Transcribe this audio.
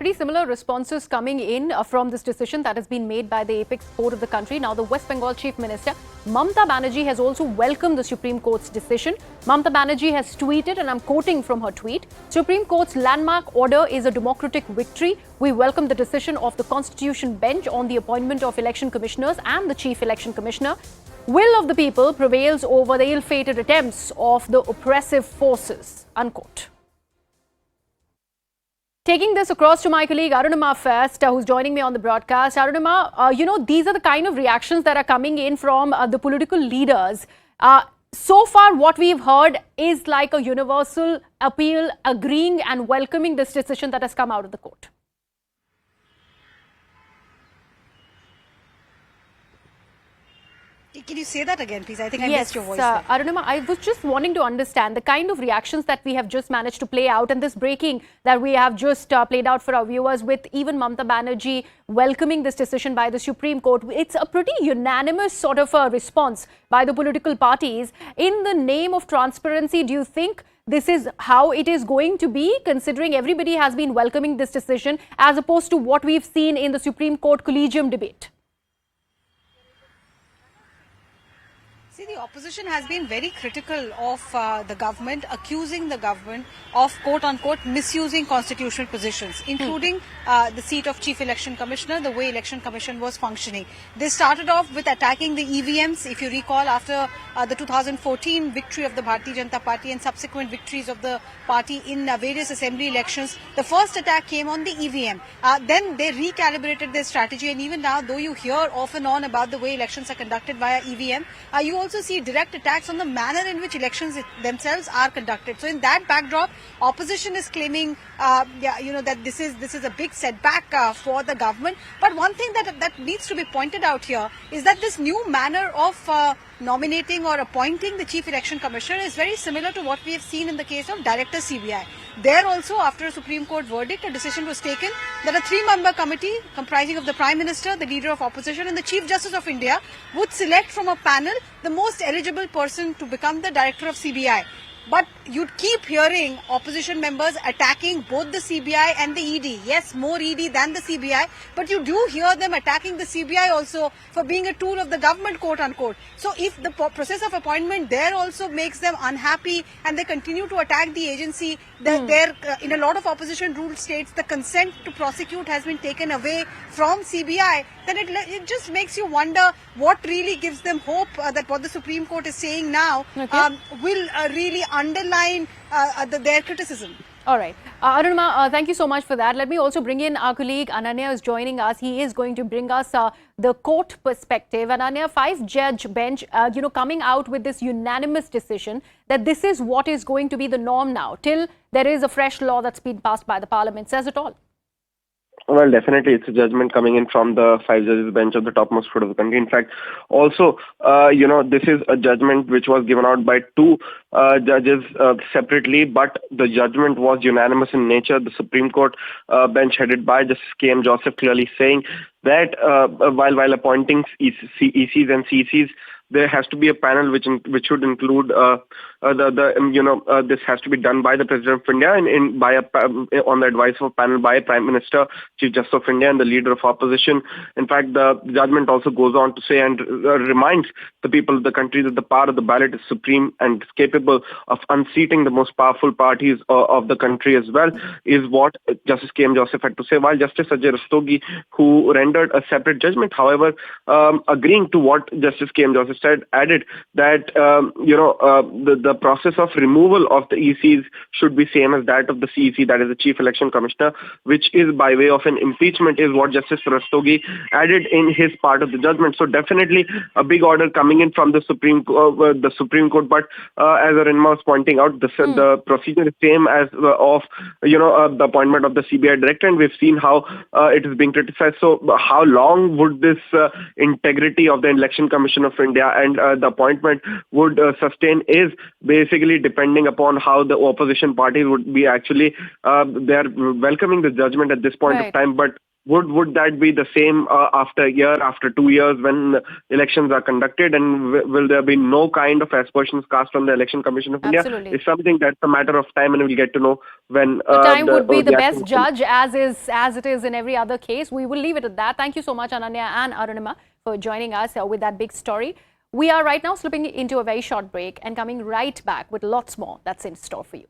pretty similar responses coming in from this decision that has been made by the apex court of the country. Now, the West Bengal Chief Minister, Mamata Banerjee, has also welcomed the Supreme Court's decision. Mamata Banerjee has tweeted, and I'm quoting from her tweet, "Supreme Court's landmark order is a democratic victory. We welcome the decision of the Constitution Bench on the appointment of election commissioners and the Chief Election Commissioner. Will of the people prevails over the ill-fated attempts of the oppressive forces," unquote. Taking this across to my colleague Arunima first, who's joining me on the broadcast. Arunima, these are the kind of reactions that are coming in from the political leaders. So far, what we've heard is like a universal appeal, agreeing and welcoming this decision that has come out of the court. Can you say that again, please? I think I missed your voice. Arunima, I was just wanting to understand the kind of reactions that we have just managed to play out, and this breaking that we have just played out for our viewers, with even Mamata Banerjee welcoming this decision by the Supreme Court. It's a pretty unanimous sort of a response by the political parties. In the name of transparency, do you think this is how it is going to be, considering everybody has been welcoming this decision as opposed to what we've seen in the Supreme Court collegium debate? See, the opposition has been very critical of the government, accusing the government of quote-unquote misusing constitutional positions, including the seat of Chief Election Commissioner, the way Election Commission was functioning. They started off with attacking the EVMs, if you recall, after the 2014 victory of the Bharatiya Janata Party and subsequent victories of the party in various assembly elections. The first attack came on the EVM. Then they recalibrated their strategy, and even now, though you hear off and on about the way elections are conducted via EVM, you also see direct attacks on the manner in which elections themselves are conducted. So in that backdrop, opposition is claiming, that this is a big setback for the government. But one thing that needs to be pointed out here is that this new manner of nominating or appointing the Chief Election Commissioner is very similar to what we have seen in the case of Director CBI. There also, after a Supreme Court verdict, a decision was taken that a 3-member committee comprising of the Prime Minister, the Leader of Opposition and the Chief Justice of India would select from a panel the most eligible person to become the Director of CBI. But you'd keep hearing opposition members attacking both the CBI and the ED. Yes, more ED than the CBI, but you do hear them attacking the CBI also for being a tool of the government, quote unquote. So if the process of appointment there also makes them unhappy and they continue to attack the agency, in a lot of opposition ruled states, the consent to prosecute has been taken away from CBI, then it just makes you wonder what really gives them hope that what the Supreme Court is saying now will really underline their criticism. All right. Arunima, thank you so much for that. Let me also bring in our colleague Ananya, who's joining us. He is going to bring us the court perspective. Ananya, 5-judge bench, coming out with this unanimous decision that this is what is going to be the norm now, till there is a fresh law that's been passed by the parliament. Says it all. Well, definitely, it's a judgment coming in from the 5-judges bench of the topmost court of the country. In fact, also, this is a judgment which was given out by 2 judges separately, but the judgment was unanimous in nature. The Supreme Court bench headed by Justice K.M. Joseph clearly saying that while appointing ECs and CECs, there has to be a panel which should include this has to be done by the President of India and on the advice of a panel by a Prime Minister, Chief Justice of India and the Leader of Opposition. In fact, the judgment also goes on to say and reminds the people of the country that the power of the ballot is supreme and is capable of unseating the most powerful parties of the country as well, is what Justice K.M. Joseph had to say. While Justice Ajay Rastogi, who rendered a separate judgment, however, agreeing to what Justice K.M. Joseph said, added that the process of removal of the ECs should be same as that of the CEC, that is the Chief Election Commissioner, which is by way of an impeachment, is what Justice Rastogi added in his part of the judgment. So definitely a big order coming in from the Supreme Court. But as Arunima was pointing out, the procedure is same as of the appointment of the CBI director, and we've seen how it is being criticized. So how long would this integrity of the Election Commission of India and the appointment would sustain is basically depending upon how the opposition parties would be actually they are welcoming the judgment at this point of time, but would that be the same after a year, after 2 years when elections are conducted, and will there be no kind of aspersions cast from the Election Commission of India? Absolutely. It's something that's a matter of time, and we'll get to know when The time would be the action best judge, as it is in every other case. We will leave it at that. Thank you so much, Ananya and Arunima, for joining us with that big story. We are right now slipping into a very short break and coming right back with lots more that's in store for you.